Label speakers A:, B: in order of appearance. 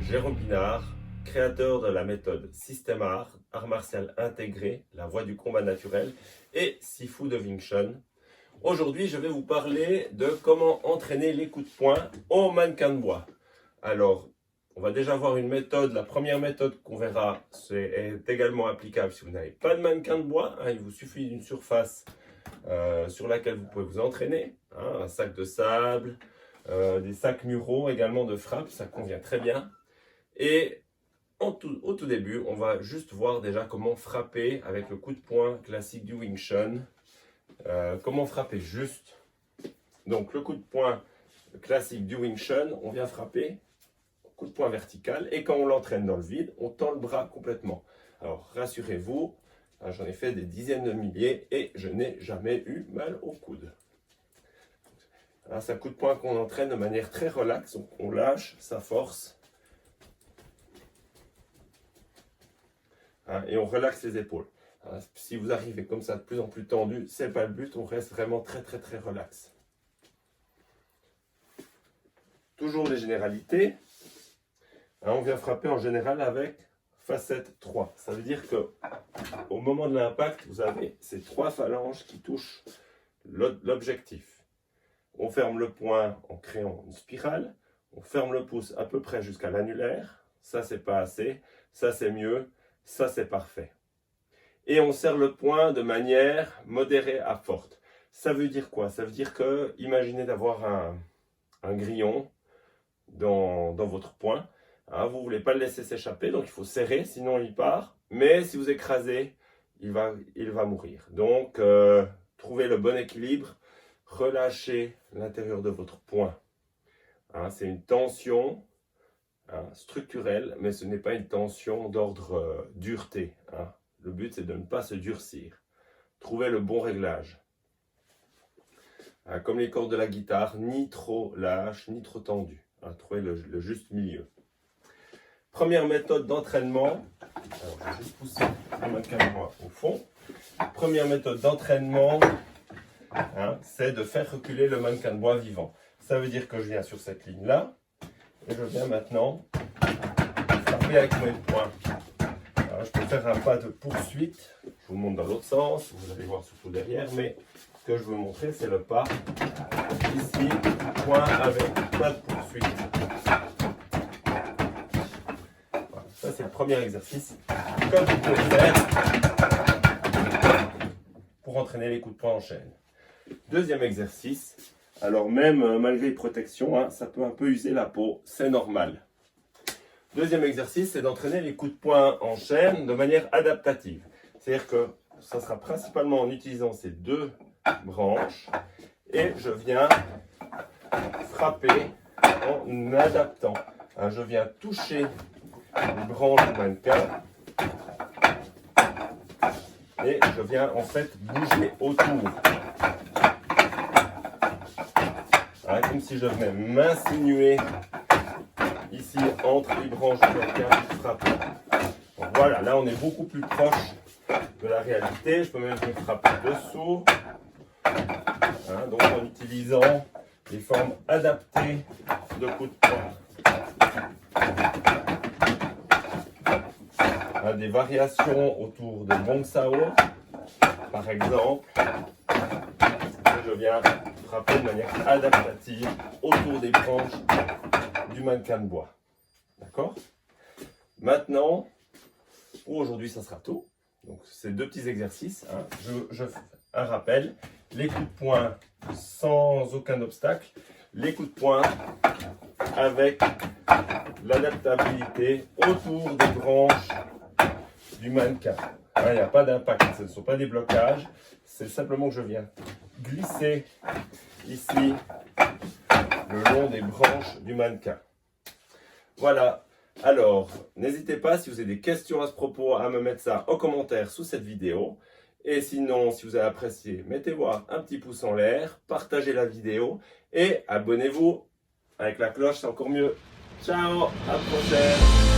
A: Jérôme Pinard, créateur de la méthode System Art, art martial intégré, la voie du combat naturel et Sifu de Wing Chun. Aujourd'hui, je vais vous parler de comment entraîner les coups de poing au mannequin de bois. Alors, on va déjà voir une méthode. La première méthode qu'on verra est également applicable si vous n'avez pas de mannequin de bois. Il vous suffit d'une surface sur laquelle vous pouvez vous entraîner. Un sac de sable, des sacs muraux également de frappe, ça convient très bien. Et au tout début, on va juste voir déjà comment frapper avec le coup de poing classique du Wing Chun. Comment frapper juste. Donc le coup de poing classique du Wing Chun, on vient frapper, coup de poing vertical, et quand on l'entraîne dans le vide, on tend le bras complètement. Alors rassurez-vous, j'en ai fait des dizaines de milliers et je n'ai jamais eu mal au coude. C'est un coup de poing qu'on entraîne de manière très relaxe, donc on lâche sa force. Et on relaxe les épaules. Si vous arrivez comme ça de plus en plus tendu, ce n'est pas le but, on reste vraiment très relax. Toujours les généralités. On vient frapper en général avec facette 3. Ça veut dire que au moment de l'impact, vous avez ces 3 phalanges qui touchent l'objectif. On ferme le poing en créant une spirale. On ferme le pouce à peu près jusqu'à l'annulaire. Ça, c'est pas assez. Ça, c'est mieux. Ça, c'est parfait. Et on serre le poing de manière modérée à forte. Ça veut dire quoi? Ça veut dire que, imaginez d'avoir un grillon dans votre poing. Vous ne voulez pas le laisser s'échapper, donc il faut serrer, sinon il part. Mais si vous écrasez, il va mourir. Donc, trouvez le bon équilibre. Relâchez l'intérieur de votre poing. C'est une tension structurelle, mais ce n'est pas une tension d'ordre dureté. Le but, c'est de ne pas se durcir. Trouvez le bon réglage. Comme les cordes de la guitare, ni trop lâche, ni trop tendu. Trouvez le juste milieu. Première méthode d'entraînement. Alors, je vais juste pousser le mannequin de bois au fond. Première méthode d'entraînement, c'est de faire reculer le mannequin de bois vivant. Ça veut dire que je viens sur cette ligne-là. Et je viens maintenant frapper avec mes poings. Alors, je peux faire un pas de poursuite. Je vous montre dans l'autre sens. Vous allez voir surtout derrière. Mais ce que je veux montrer, c'est le pas. Ici, point avec pas de poursuite. Voilà. Ça, c'est le premier exercice. Comme vous pouvez faire pour entraîner les coups de poing en chaîne. Deuxième exercice. Alors même malgré les protections, ça peut un peu user la peau, c'est normal. Deuxième exercice, c'est d'entraîner les coups de poing en chaîne de manière adaptative. C'est-à-dire que ça sera principalement en utilisant ces 2 branches et je viens frapper en adaptant. Je viens toucher les branches du mannequin et je viens en fait bouger autour. Comme si je venais m'insinuer ici entre les branches du mannequin qui frappe. Donc voilà, là on est beaucoup plus proche de la réalité. Je peux même venir frapper dessous. Donc en utilisant des formes adaptées de coups de poing. Des variations autour de Bong Sao, par exemple. Je viens frapper de manière adaptative autour des branches du mannequin de bois. D'accord? Maintenant, pour aujourd'hui, ça sera tout. Donc, ces 2 petits exercices. Je fais un rappel. Les coups de poing sans aucun obstacle. Les coups de poing avec l'adaptabilité autour des branches du mannequin. Il n'y a pas d'impact, ce ne sont pas des blocages. C'est simplement que je viens glisser ici le long des branches du mannequin. Voilà. Alors, n'hésitez pas, si vous avez des questions à ce propos, à me mettre ça en commentaire sous cette vidéo. Et sinon, si vous avez apprécié, mettez-moi un petit pouce en l'air, partagez la vidéo et abonnez-vous. Avec la cloche, c'est encore mieux. Ciao, à la prochaine.